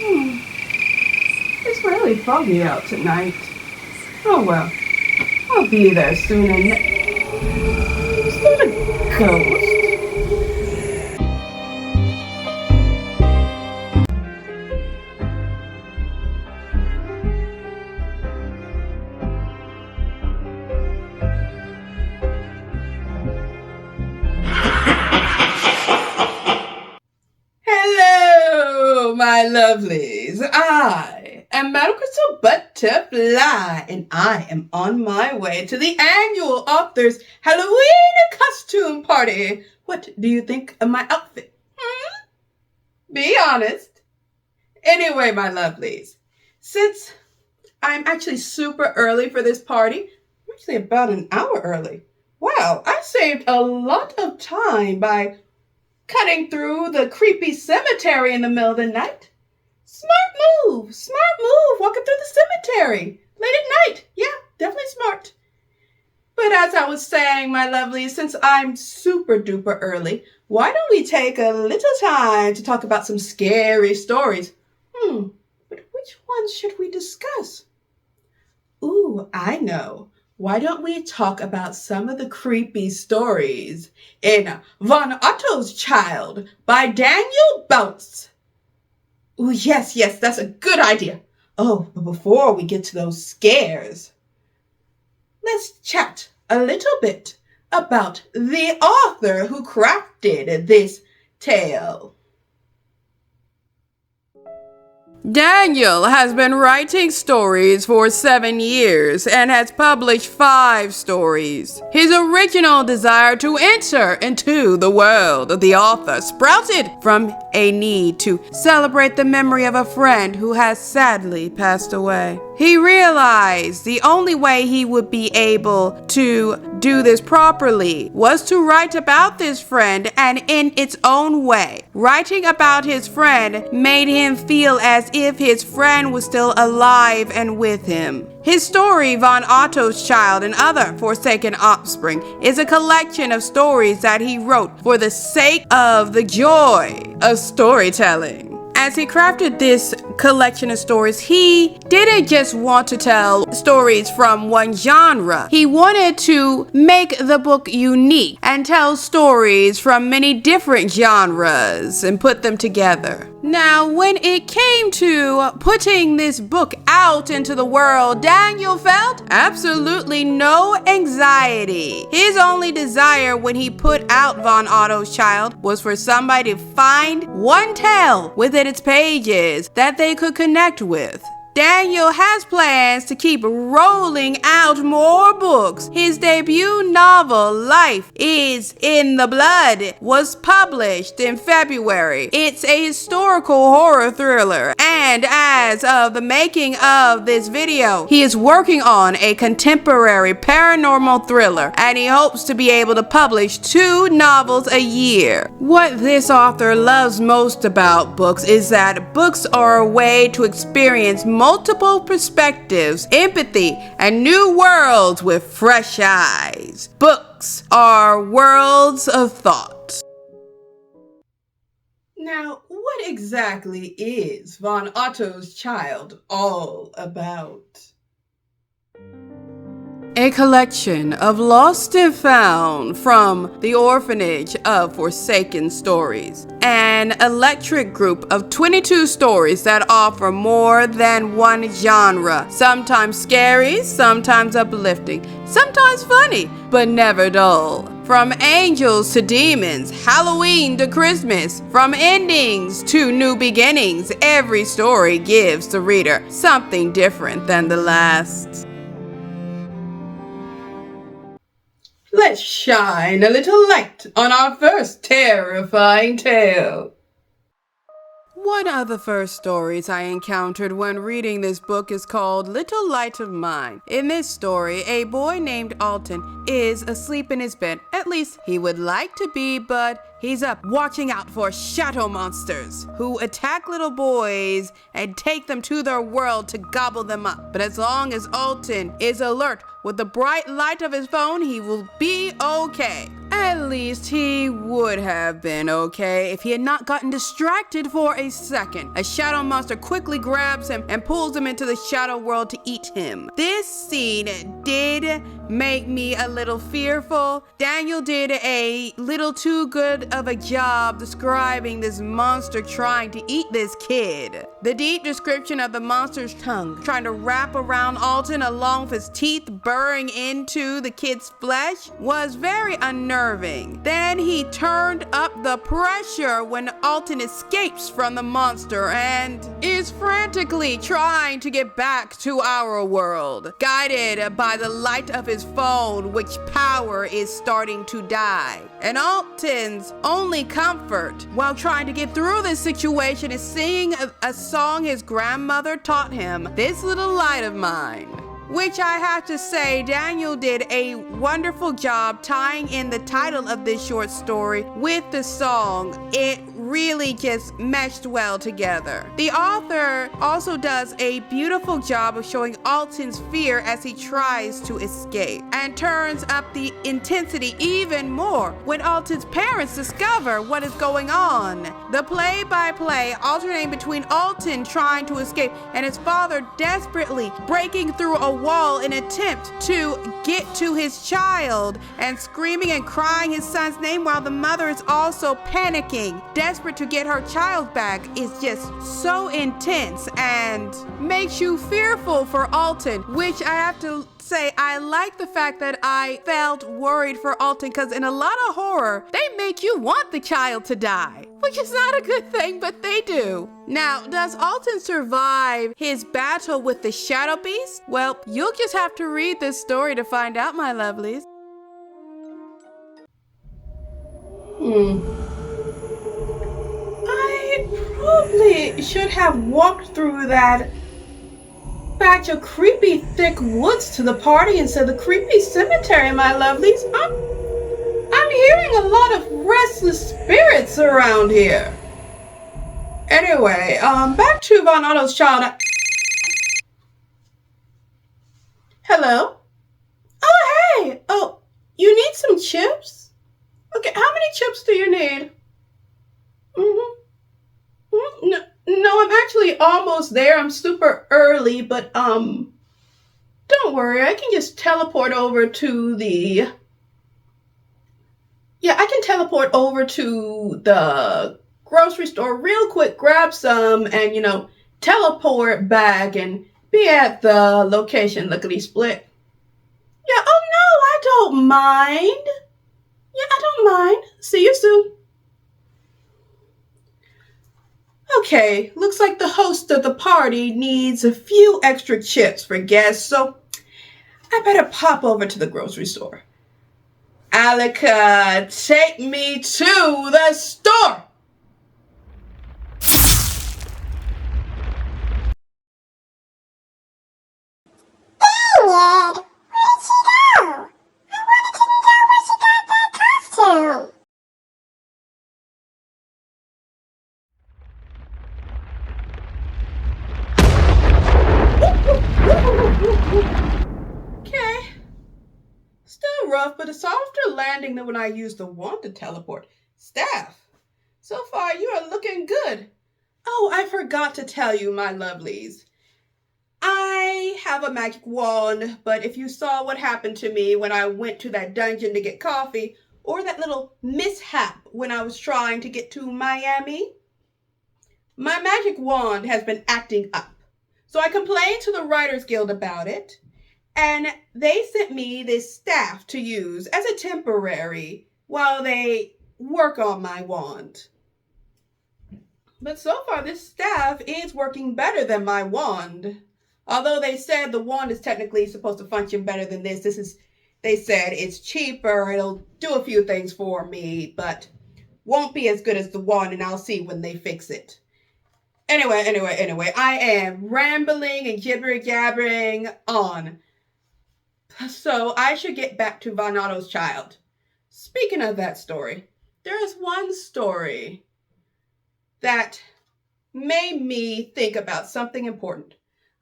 It's really foggy out tonight. Oh well, I'll be there soon is that a ghost? Hello, my lovelies. I am Madam Crystal Butterfly, and I am on my way to the annual Authors Halloween costume party. What do you think of my outfit? Be honest. Anyway, my lovelies, since I'm actually super early for this party, I'm actually about an hour early. Wow, I saved a lot of time by cutting through the creepy cemetery in the middle of the night. Smart move, walking through the cemetery late at night. Yeah, definitely smart. But as I was saying, my lovelies, since I'm super duper early, why don't we take a little time to talk about some scary stories? But which ones should we discuss? Ooh, I know. Why don't we talk about some of the creepy stories in Von Otto's Child by Daniel Bautz? Ooh, yes, that's a good idea. Oh, but before we get to those scares, let's chat a little bit about the author who crafted this tale. Daniel has been writing stories for 7 years and has published 5 stories. His original desire to enter into the world of the author sprouted from a need to celebrate the memory of a friend who has sadly passed away. He realized the only way he would be able to do this properly was to write about this friend, and in its own way. Writing about his friend made him feel as if his friend was still alive and with him. His story, Von Otto's Child and Other Forsaken Offspring, is a collection of stories that he wrote for the sake of the joy of storytelling. As he crafted this collection of stories, he didn't just want to tell stories from one genre. He wanted to make the book unique and tell stories from many different genres and put them together. Now, when it came to putting this book out into the world, Daniel felt absolutely no anxiety. His only desire when he put out Von Otto's Child was for somebody to find one tale within its pages that they could connect with. Daniel has plans to keep rolling out more books. His debut novel, Life is in the Blood, was published in February. It's a historical horror thriller, and as of the making of this video, he is working on a contemporary paranormal thriller, and he hopes to be able to publish 2 novels a year. What this author loves most about books is that books are a way to experience multiple perspectives, empathy, and new worlds with fresh eyes. Books are worlds of thought. Now, what exactly is Von Otto's Child all about? A collection of lost and found from the orphanage of forsaken stories. An eclectic group of 22 stories that offer more than one genre. Sometimes scary, sometimes uplifting, sometimes funny, but never dull. From angels to demons, Halloween to Christmas, from endings to new beginnings, every story gives the reader something different than the last. Let's shine a little light on our first terrifying tale. One of the first stories I encountered when reading this book is called Little Light of Mine. In this story, a boy named Alton is asleep in his bed. At least he would like to be, but he's up watching out for shadow monsters who attack little boys and take them to their world to gobble them up. But as long as Alton is alert with the bright light of his phone, he will be okay. At least he would have been okay if he had not gotten distracted for a second. A shadow monster quickly grabs him and pulls him into the shadow world to eat him. This scene did make me a little fearful. Daniel did a little too good of a job describing this monster trying to eat this kid. The deep description of the monster's tongue trying to wrap around Alton along with his teeth burrowing into the kid's flesh was very unnerving. Then he turned up the pressure when Alton escapes from the monster and is frantically trying to get back to our world, guided by the light of his phone, which power is starting to die. And Alton's only comfort while trying to get through this situation is singing a song his grandmother taught him, "This Little Light of Mine," which I have to say Daniel did a wonderful job tying in the title of this short story with the song. It really just meshed well together. The author also does a beautiful job of showing Alton's fear as he tries to escape, and turns up the intensity even more when Alton's parents discover what is going on. The play-by-play alternating between Alton trying to escape and his father desperately breaking through a wall in an attempt to get to his child and screaming and crying his son's name while the mother is also panicking, desperate to get her child back, is just so intense and makes you fearful for Alton, which I have to say I like the fact that I felt worried for Alton, because in a lot of horror they make you want the child to die, which is not a good thing, but they do. Now, does Alton survive his battle with the Shadow Beast? Well, you'll just have to read this story to find out, my lovelies. I probably should have walked through that patch of creepy thick woods to the party instead of the creepy cemetery, my lovelies. I'm hearing a lot of restless spirits around here. Anyway, back to Von Otto's child. Hello? Oh, hey! Oh, you need some chips? Okay, how many chips do you need? No, I'm actually almost there. I'm super early, but don't worry. I can just teleport over to the... Yeah, I can teleport over to the grocery store real quick, grab some, and, teleport back and be at the location lickety-split. Yeah, oh no, I don't mind. Yeah, I don't mind. See you soon. Okay, looks like the host of the party needs a few extra chips for guests, so I better pop over to the grocery store. Alika, take me to the store! Daniel, where did she go? I wanted to know where she got that costume. Okay. Still rough, but a softer landing than when I used the wand to teleport. Staff, so far you are looking good. Oh, I forgot to tell you, my lovelies. I have a magic wand, but if you saw what happened to me when I went to that dungeon to get coffee, or that little mishap when I was trying to get to Miami, my magic wand has been acting up. So I complained to the Writers Guild about it, and they sent me this staff to use as a temporary while they work on my wand. But so far, this staff is working better than my wand. Although they said the wand is technically supposed to function better than this. They said it's cheaper, it'll do a few things for me, but won't be as good as the wand, and I'll see when they fix it. Anyway, I am rambling and gibber-jabbering on. So I should get back to Von Otto's child. Speaking of that story, there is one story that made me think about something important.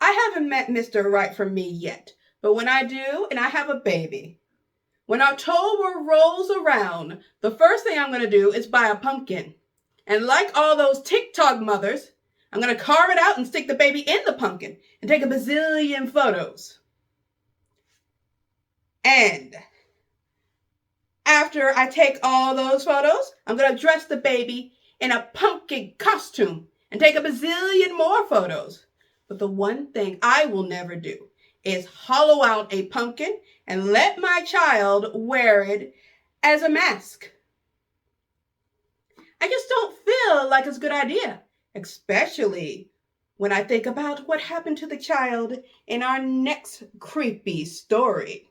I haven't met Mr. Right for me yet, but when I do, and I have a baby, When October rolls around, the first thing I'm going to do is buy a pumpkin. And like all those TikTok mothers, I'm going to carve it out and stick the baby in the pumpkin and take a bazillion photos. And after I take all those photos, I'm going to dress the baby in a pumpkin costume and take a bazillion more photos. But the one thing I will never do is hollow out a pumpkin and let my child wear it as a mask. I just don't feel like it's a good idea, especially when I think about what happened to the child in our next creepy story.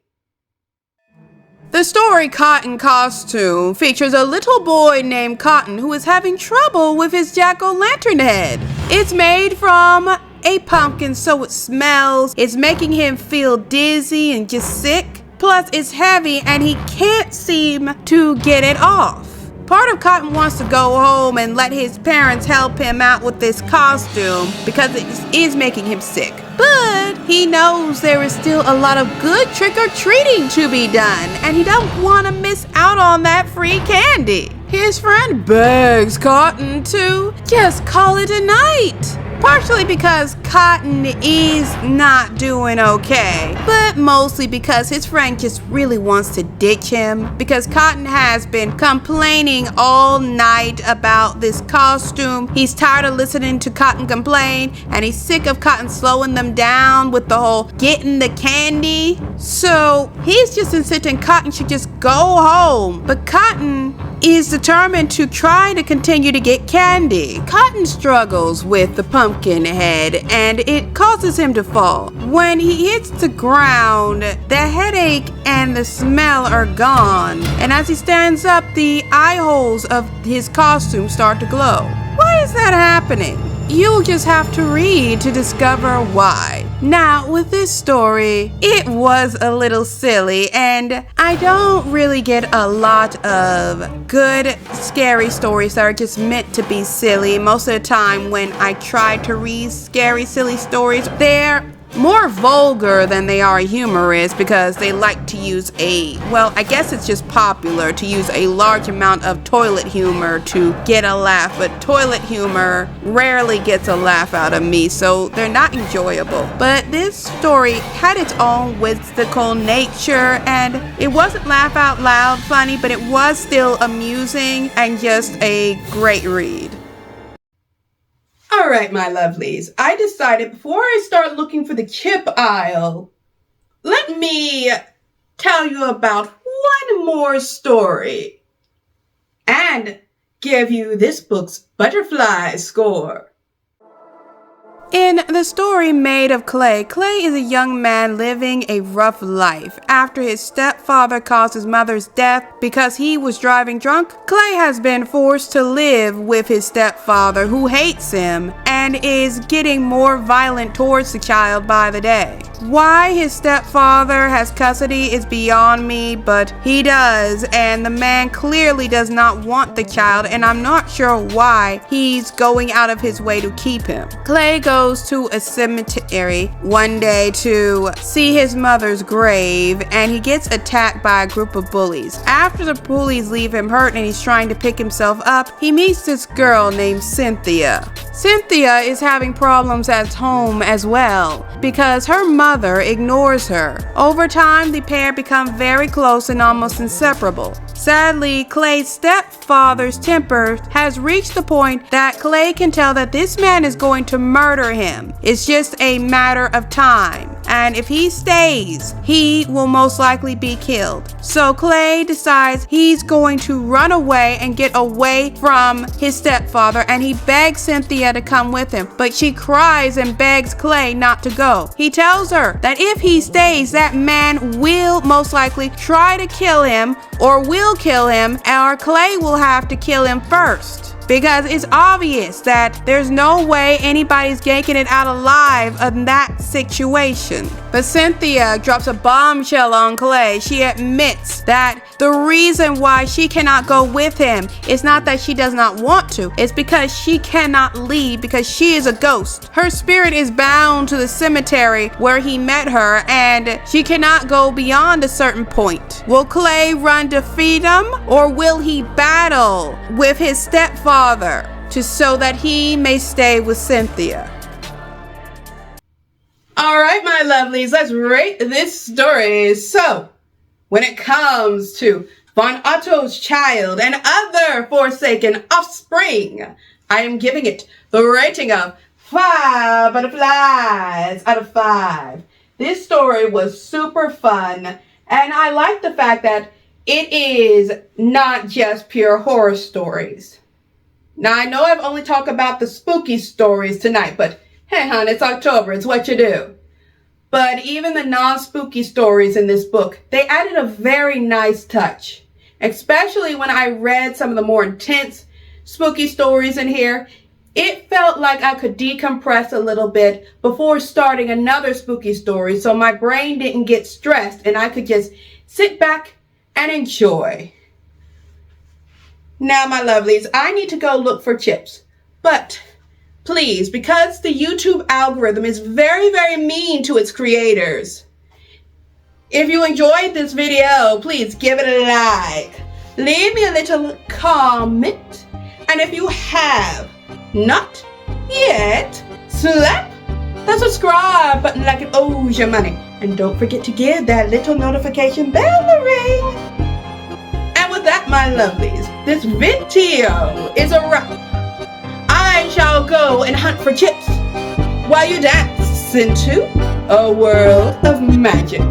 The story Cotton Costume features a little boy named Cotton who is having trouble with his jack-o'-lantern head. It's made from a pumpkin, so it smells. It's making him feel dizzy and just sick. Plus, it's heavy and he can't seem to get it off. Part of Cotton wants to go home and let his parents help him out with this costume because it is making him sick. But he knows there is still a lot of good trick-or-treating to be done, and he don't want to miss out on that free candy. His friend begs Cotton to just call it a night. Partially because Cotton is not doing okay, but mostly because his friend just really wants to ditch him because Cotton has been complaining all night about this costume. He's tired of listening to Cotton complain, and he's sick of Cotton slowing them down with the whole getting the candy. So he's just insisting Cotton should just go home, but Cotton is determined to try to continue to get candy. Cotton struggles with the pumpkin head and it causes him to fall. When he hits the ground, the headache and the smell are gone, and as he stands up, the eye holes of his costume start to glow. Why is that happening? You'll just have to read to discover why. Now, with this story, it was a little silly, and I don't really get a lot of good, scary stories that are just meant to be silly. Most of the time when I try to read scary, silly stories, they're more vulgar than they are humorous because they like to use I guess it's just popular to use a large amount of toilet humor to get a laugh, but toilet humor rarely gets a laugh out of me, so they're not enjoyable. But this story had its own whimsical nature, and it wasn't laugh out loud funny, but it was still amusing and just a great read. All right, my lovelies, I decided before I start looking for the chip aisle, let me tell you about one more story and give you this book's butterfly score. In the story Made of Clay, Clay is a young man living a rough life. After his stepfather caused his mother's death because he was driving drunk, Clay has been forced to live with his stepfather, who hates him and is getting more violent towards the child by the day. Why his stepfather has custody is beyond me, but he does, and the man clearly does not want the child, and I'm not sure why he's going out of his way to keep him. Clay goes to a cemetery one day to see his mother's grave, and he gets attacked by a group of bullies. After the bullies leave him hurt and he's trying to pick himself up, he meets this girl named Cynthia. Cynthia is having problems at home as well because her mother ignores her. Over time, the pair become very close and almost inseparable. Sadly, Clay's stepfather's temper has reached the point that Clay can tell that this man is going to murder him. It's just a matter of time, and if he stays, he will most likely be killed. So Clay decides he's going to run away and get away from his stepfather, and he begs Cynthia to come with him, but she cries and begs Clay not to go. He tells her that if he stays, that man will most likely try to kill him or will kill him, or Clay will have to kill him first. because it's obvious that there's no way anybody's yanking it out alive in that situation. But Cynthia drops a bombshell on Clay. She admits that the reason why she cannot go with him is not that she does not want to, it's because she cannot leave because she is a ghost. Her spirit is bound to the cemetery where he met her, and she cannot go beyond a certain point. Will Clay run to freedom, or will he battle with his stepfather so that he may stay with Cynthia? All right, my lovelies, let's rate this story. So, when it comes to Von Otto's child and other forsaken offspring, I am giving it the rating of 5 butterflies out of 5. This story was super fun, and I like the fact that it is not just pure horror stories. Now, I know I've only talked about the spooky stories tonight, but hey, hon, it's October. It's what you do. But even the non-spooky stories in this book, they added a very nice touch. Especially when I read some of the more intense spooky stories in here, it felt like I could decompress a little bit before starting another spooky story, so my brain didn't get stressed and I could just sit back and enjoy. Now, my lovelies, I need to go look for chips. But please, because the YouTube algorithm is very, very mean to its creators, if you enjoyed this video, please give it a like. Leave me a little comment. And if you have not yet, slap the subscribe button like it owes your money. And don't forget to give that little notification bell a ring. And with that, my lovelies, this video is a wrap. I shall go and hunt for chips while you dance into a world of magic.